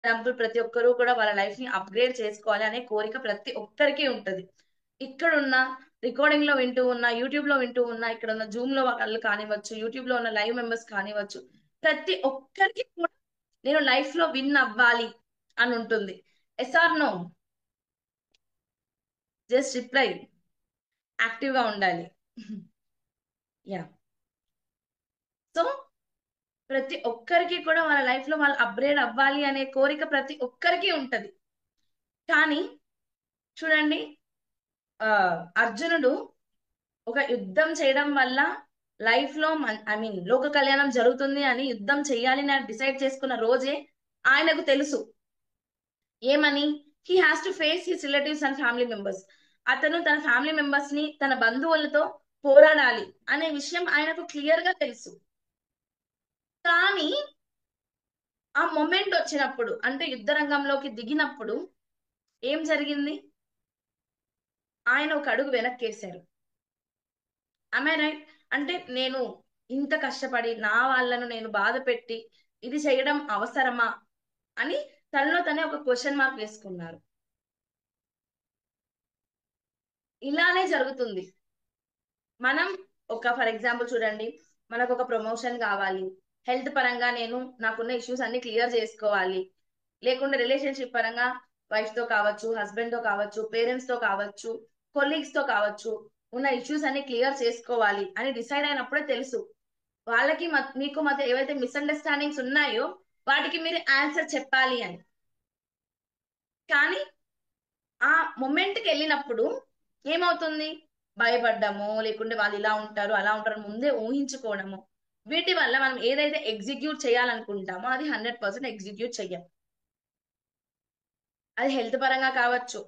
Example ప్రతి ఒక్కరూ కూడా వాళ్ళ లైఫ్ ని అప్గ్రేడ్ చేసుకోవాలి అనే కోరిక ప్రతి ఒక్కరికి ఉంటది. ఇక్కడున్న రికార్డింగ్ లో వింటూ ఉన్నా, యూట్యూబ్ లో వింటూ ఉన్నా, ఇక్కడ ఉన్న జూమ్ లో వాళ్ళు కానివ్వచ్చు, యూట్యూబ్ లో ఉన్న లైవ్ మెంబర్స్ కానివ్వచ్చు, ప్రతి ఒక్కరికి కూడా నేను లైఫ్ లో విన్ అవ్వాలి అని ఉంటుంది. Yes or no? Just reply. Active గా ఉండాలి. యా. సో ప్రతి ఒక్కరికి కూడా వాళ్ళ లైఫ్ లో వాళ్ళు అప్గ్రేడ్ అవ్వాలి అనే కోరిక ప్రతి ఒక్కరికి ఉంటది. కానీ చూడండి, ఆ అర్జునుడు ఒక యుద్ధం చేయడం వల్ల లైఫ్ లో లోక కళ్యాణం జరుగుతుంది అని యుద్ధం చెయ్యాలి అని డిసైడ్ చేసుకున్న రోజే ఆయనకు తెలుసు ఏమని, he has to face his relatives and family members. అతను తన ఫ్యామిలీ మెంబర్స్ ని తన బంధువులతో పోరాడాలి అనే విషయం ఆయనకు క్లియర్ గా తెలుసు. కానీ ఆ మొమెంట్ వచ్చినప్పుడు, అంటే యుద్ధ రంగంలోకి దిగినప్పుడు ఏం జరిగింది? ఆయన ఒక అడుగు వెనక్కేశారు. I right? అంటే నేను ఇంత కష్టపడి నా వాళ్ళను నేను బాధ పెట్టి ఇది చేయడం అవసరమా అని తనలో తనే ఒక క్వశ్చన్ మార్క్ వేసుకున్నారు. ఇలానే జరుగుతుంది. మనం ఫర్ ఎగ్జాంపుల్ చూడండి, మనకు ఒక ప్రమోషన్ కావాలి, హెల్త్ పరంగా నేను నాకున్న ఇష్యూస్ అన్ని క్లియర్ చేసుకోవాలి, లేకుంటే రిలేషన్షిప్ పరంగా వైఫ్ తో కావచ్చు, హస్బెండ్ తో కావచ్చు, పేరెంట్స్ తో కావచ్చు, కొలీగ్స్ తో కావచ్చు, ఉన్న ఇష్యూస్ అన్ని క్లియర్ చేసుకోవాలి అని డిసైడ్ అయినప్పుడే తెలుసు వాళ్ళకి మీకు మధ్య ఏవైతే మిస్అండర్స్టాండింగ్స్ ఉన్నాయో వాటికి మీరు ఆన్సర్ చెప్పాలి అని. కానీ ఆ మొమెంట్కి వెళ్ళినప్పుడు ఏమవుతుంది? భయపడ్డము, లేకుంటే వాళ్ళు ఇలా ఉంటారు అలా ఉంటారు ముందే ఊహించుకోవడము, వీటి వల్ల మనం ఏదైతే ఎగ్జిక్యూట్ చేయాలనుకుంటామో అది 100% ఎగ్జిక్యూట్ చెయ్యం. అది హెల్త్ పరంగా కావచ్చు,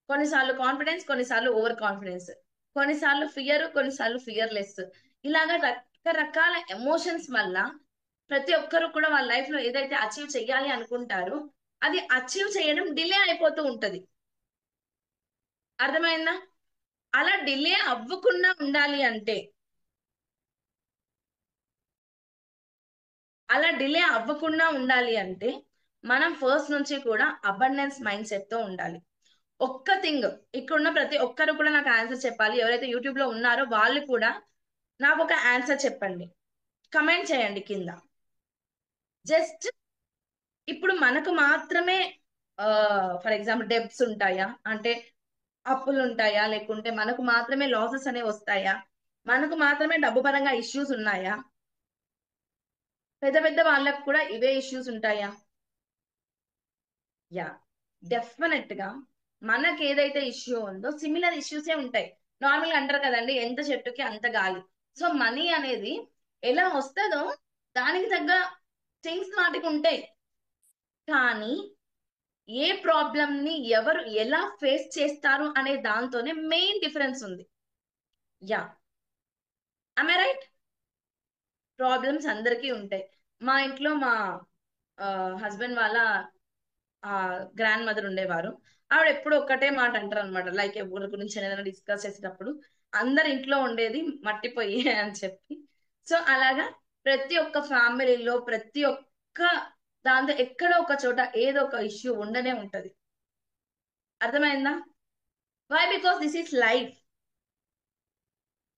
కొన్నిసార్లు కాన్ఫిడెన్స్, కొన్నిసార్లు ఓవర్ కాన్ఫిడెన్స్, కొన్నిసార్లు ఫియర్, కొన్నిసార్లు ఫియర్లెస్. ఇలాగా రకరకాల ఎమోషన్స్ వల్ల ప్రతి ఒక్కరు కూడా వాళ్ళ లైఫ్ లో ఏదైతే అచీవ్ చెయ్యాలి అనుకుంటారో అది అచీవ్ చేయడం డిలే అయిపోతూ ఉంటది. అర్థమైందా? అలా డిలే అవ్వకుండా ఉండాలి అంటే, మనం ఫస్ట్ నుంచి కూడా అబండెన్స్ మైండ్ సెట్ తో ఉండాలి. ఒక్క థింగ్, ఇక్కడున్న ప్రతి ఒక్కరు కూడా నాకు ఆన్సర్ చెప్పాలి. ఎవరైతే యూట్యూబ్ లో ఉన్నారో వాళ్ళు కూడా నాకు ఒక ఆన్సర్ చెప్పండి, కమెంట్ చేయండి కింద. జస్ట్ ఇప్పుడు మనకు మాత్రమే ఫర్ ఎగ్జాంపుల్ డెబ్ట్స్ ఉంటాయా, అంటే అప్పులు ఉంటాయా, లేకుంటే మనకు మాత్రమే లాసెస్ అనేవి వస్తాయా, మనకు మాత్రమే డబ్బు పరంగా ఇష్యూస్ ఉన్నాయా, పెద్ద పెద్ద వాళ్ళకు కూడా ఇవే ఇష్యూస్ ఉంటాయా? యా, డెఫినెట్ గా మనకి ఏదైతే ఇష్యూ ఉందో సిమిలర్ ఇష్యూసే ఉంటాయి. నార్మల్ గా అంటారు కదండి, ఎంత చెట్టుకి అంత గాలి. సో మనీ అనేది ఎలా వస్తుందో దానికి తగ్గ థింగ్స్ వాటికి ఉంటాయి. కానీ ఏ ప్రాబ్లం ని ఎవరు ఎలా ఫేస్ చేస్తారు అనే దాంతోనే మెయిన్ డిఫరెన్స్ ఉంది. Yeah, I right? ప్రాబ్లమ్స్ అందరికీ ఉంటాయి. మా ఇంట్లో మా హస్బెండ్ వాళ్ళ గ్రాండ్ మదర్ ఉండేవారు. ఆవిడ ఎప్పుడు ఒక్కటే మాట అంటారు అనమాట, లైక్ ఎవరి గురించి ఏదైనా డిస్కస్ చేసేటప్పుడు అందరి ఇంట్లో ఉండేది మట్టిపోయి అని చెప్పి. సో అలాగా ప్రతి ఒక్క ఫ్యామిలీలో ప్రతి ఒక్క దాంతో ఎక్కడో ఒక చోట ఏదో ఒక ఇష్యూ ఉండనే ఉంటది. అర్థమైందా? Why? Because this is life.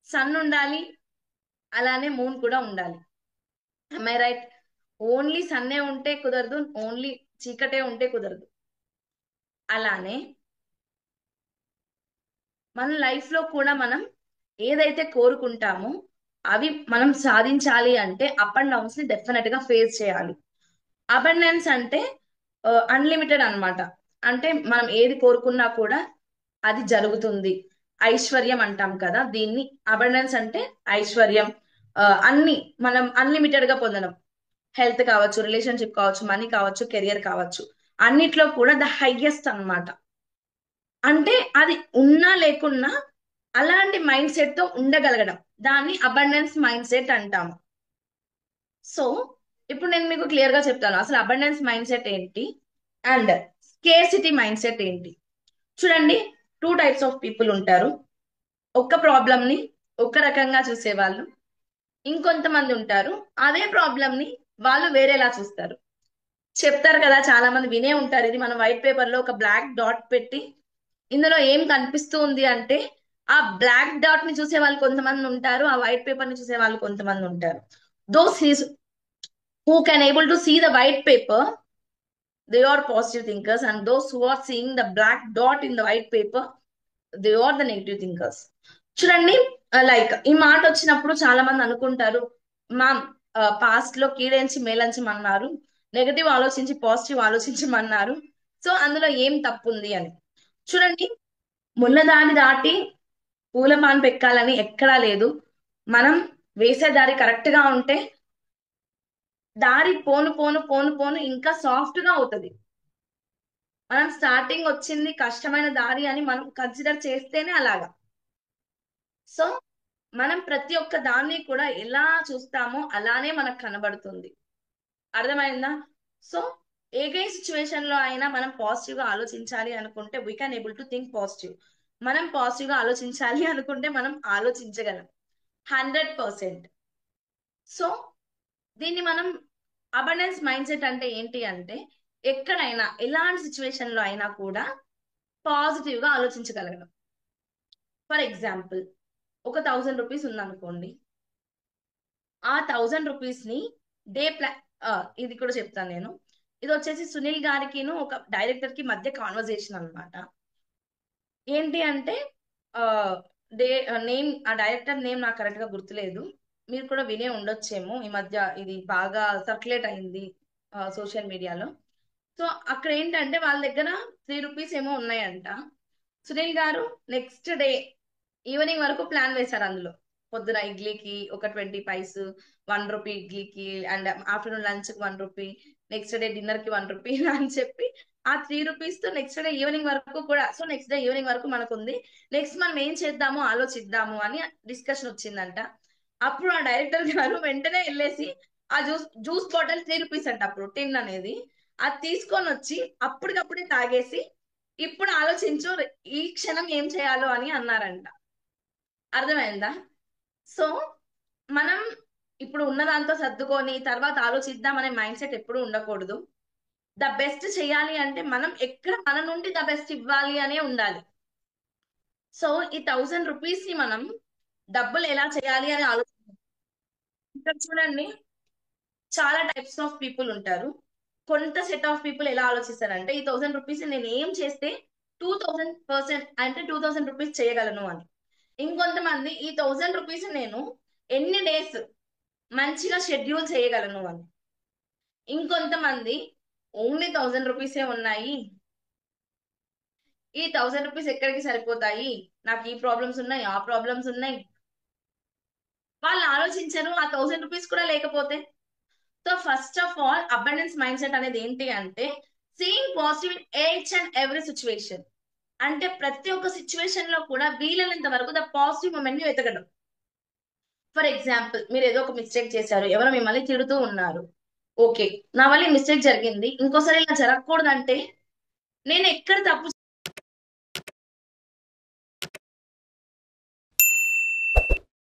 Sun ఉండాలి, అలానే మూన్ కూడా ఉండాలి. I right? ఓన్లీ సన్నే ఉంటే కుదరదు, ఓన్లీ చీకటే ఉంటే కుదరదు. అలానే మన లైఫ్ లో కూడా మనం ఏదైతే కోరుకుంటామో అవి మనం సాధించాలి అంటే అప్ అండ్ డౌన్స్ ని డెఫినెట్ గా ఫేస్ చేయాలి. అబండెన్స్ అంటే అన్లిమిటెడ్ అన్నమాట. అంటే మనం ఏది కోరుకున్నా కూడా అది జరుగుతుంది. ఐశ్వర్యం అంటాం కదా దీన్ని. అబండెన్స్ అంటే ఐశ్వర్యం, అన్ని మనం అన్లిమిటెడ్ గా పొందడం. హెల్త్ కావచ్చు, రిలేషన్షిప్ కావచ్చు, మనీ కావచ్చు, కెరియర్ కావచ్చు, అన్నిట్లో కూడా ద హైయెస్ట్ అన్నమాట. అంటే అది ఉన్నా లేకున్నా అలాంటి మైండ్ సెట్ తో ఉండగలగడం, దాన్ని అబండెన్స్ మైండ్ సెట్ అంటాము. సో ఇప్పుడు నేను మీకు క్లియర్ గా చెప్తాను అసలు అబండెన్స్ మైండ్ సెట్ ఏంటి అండ్ స్కేర్సిటీ మైండ్ సెట్ ఏంటి. చూడండి, టూ టైప్స్ ఆఫ్ పీపుల్ ఉంటారు. ఒక్క ప్రాబ్లం ని ఒక రకంగా చూసేవాళ్ళు, ఇంకొంతమంది ఉంటారు అదే ప్రాబ్లం ని వాళ్ళు వేరేలా చూస్తారు. చెప్తారు కదా, చాలా మంది వినే ఉంటారు ఇది. మనం వైట్ పేపర్ లో ఒక బ్లాక్ డాట్ పెట్టి ఇందులో ఏం కనిపిస్తూ ఉంది అంటే, ఆ బ్లాక్ డాట్ ని చూసే వాళ్ళు కొంతమంది ఉంటారు, ఆ వైట్ పేపర్ ని చూసే వాళ్ళు కొంతమంది ఉంటారు. Those who can able to see the white paper, they are positive thinkers, and those who are seeing the black dot in the white paper, they are the negative thinkers. చూడండి, like ఈ మాట వచ్చినప్పుడు చాలా మంది అనుకుంటారు, ma'am past లో కీడేంచి మేలంచమన్నారు, negative ఆలోచించి positive ఆలోచించమన్నారు, so అందులో ఏం తప్పు ఉంది అని. చూడండి, ముళ్ళదారి దాటి పూలపాన్ పెక్కాలని ఎక్కడా లేదు. మనం వేసే దారి కరెక్ట్ గా ఉంటే దారి పోను పోను పోను పోను ఇంకా సాఫ్ట్ గా అవుతుంది. మనం స్టార్టింగ్ వచ్చింది కష్టమైన దారి అని మనం కన్సిడర్ చేస్తేనే అలాగా. సో మనం ప్రతి ఒక్క దాన్ని కూడా ఎలా చూస్తామో అలానే మనకు కనబడుతుంది. అర్థమైందా? సో ఏ సిచ్యువేషన్ లో అయినా మనం పాజిటివ్ గా ఆలోచించాలి అనుకుంటే we can able to think positive. మనం పాజిటివ్ గా ఆలోచించాలి అనుకుంటే మనం ఆలోచించగలం 100%. సో దీన్ని మనం అబండెన్స్ మైండ్ సెట్ అంటే ఏంటి అంటే, ఎక్కడైనా ఎలాంటి సిచ్యువేషన్ లో అయినా కూడా పాజిటివ్ గా ఆలోచించగలగడం. ఫర్ ఎగ్జాంపుల్, ఒక 1000 రూపీస్ ఉందనుకోండి, ఆ 1000 రూపీస్ ని డే ప్లా ఇది కూడా చెప్తాను నేను. ఇది వచ్చేసి సునీల్ గారికిను ఒక డైరెక్టర్ కి మధ్య కాన్వర్జేషన్ అన్నమాట. ఏంటి అంటే, ఆ డే నేమ్, ఆ డైరెక్టర్ నేమ్ నాకు కరెక్ట్ గా గుర్తులేదు, మీరు కూడా వినే ఉండొచ్చేమో, ఈ మధ్య ఇది బాగా సర్క్యులేట్ అయింది సోషల్ మీడియాలో. సో అక్కడ ఏంటంటే వాళ్ళ దగ్గర 3 రూపీస్ ఏమో ఉన్నాయంట. సునీల్ గారు నెక్స్ట్ డే ఈవినింగ్ వరకు ప్లాన్ వేశారు అందులో. పొద్దున ఇడ్లీకి ఒక 20 పైస్, 1 రూపీ ఇడ్లీకి, అండ్ ఆఫ్టర్నూన్ లంచ్ కి 1 రూపీ, నెక్స్ట్ డే డిన్నర్ కి 1 రూపీ అని చెప్పి ఆ 3 రూపీస్ తో నెక్స్ట్ డే ఈవినింగ్ వరకు కూడా, సో నెక్స్ట్ డే ఈవినింగ్ వరకు మనకు ఉంది, నెక్స్ట్ మనం ఏం చేద్దాము ఆలోచిద్దాము అని డిస్కషన్ వచ్చిందంట. అప్పుడు ఆ డైరెక్టర్ గారు వెంటనే వెళ్ళేసి ఆ జ్యూస్ జ్యూస్ బాటిల్ 3 రూపీస్ అంట అప్పుడు టిన్ అనేది, అది తీసుకొని వచ్చి అప్పటికప్పుడే తాగేసి ఇప్పుడు ఆలోచించు ఈ క్షణం ఏం చేయాలో అని అన్నారంట. అర్థమైందా? సో మనం ఇప్పుడు ఉన్న దాంతో సర్దుకొని తర్వాత ఆలోచిద్దాం అనే మైండ్ సెట్ ఎప్పుడు ఉండకూడదు. ద బెస్ట్ చేయాలి అంటే మనం ఎక్కడ మన నుండి ద బెస్ట్ ఇవ్వాలి అనే ఉండాలి. సో ఈ 1000 రూపీస్ ని మనం డబ్బులు ఎలా చేయాలి అని ఆలోచించాలి. ఇక్కడ చూడండి, చాలా టైప్స్ ఆఫ్ పీపుల్ ఉంటారు. కొంత సెట్ ఆఫ్ పీపుల్ ఎలా ఆలోచిస్తారంటే, ఈ 1000 రూపీస్ నేను ఏం చేస్తే 2000% అంటే 2000 రూపీస్ చేయగలను అని. ఇంకొంతమంది ఈ 1000 రూపీస్ నేను ఎన్ని డేస్ మంచిగా షెడ్యూల్ చేయగలను అని. ఇంకొంతమంది ఓన్లీ 1000 రూపీసే ఉన్నాయి, ఈ 1000 రూపీస్ ఎక్కడికి సరిపోతాయి, నాకు ఈ ప్రాబ్లమ్స్ ఉన్నాయి ఆ ప్రాబ్లమ్స్ ఉన్నాయి, వాళ్ళు ఆలోచించరు ఆ 1000 రూపీస్ కూడా లేకపోతే. So first of all abundance mind set అనేది ఏంటి అంటే, seeing positive in each and every situation. అంటే ప్రతి ఒక్క సిచ్యువేషన్ లో కూడా వీలైనంత వరకు ద పాజిటివ్ మూమెంట్ ని వెతకడం. ఫర్ ఎగ్జాంపుల్, మీరు ఏదో ఒక మిస్టేక్ చేశారు, ఎవరో మిమ్మల్ని తిడుతూ ఉన్నారు, ఓకే నా వల్ల మిస్టేక్ జరిగింది, ఇంకోసారి ఇలా జరగకూడదంటే నేను ఎక్కడ తప్పు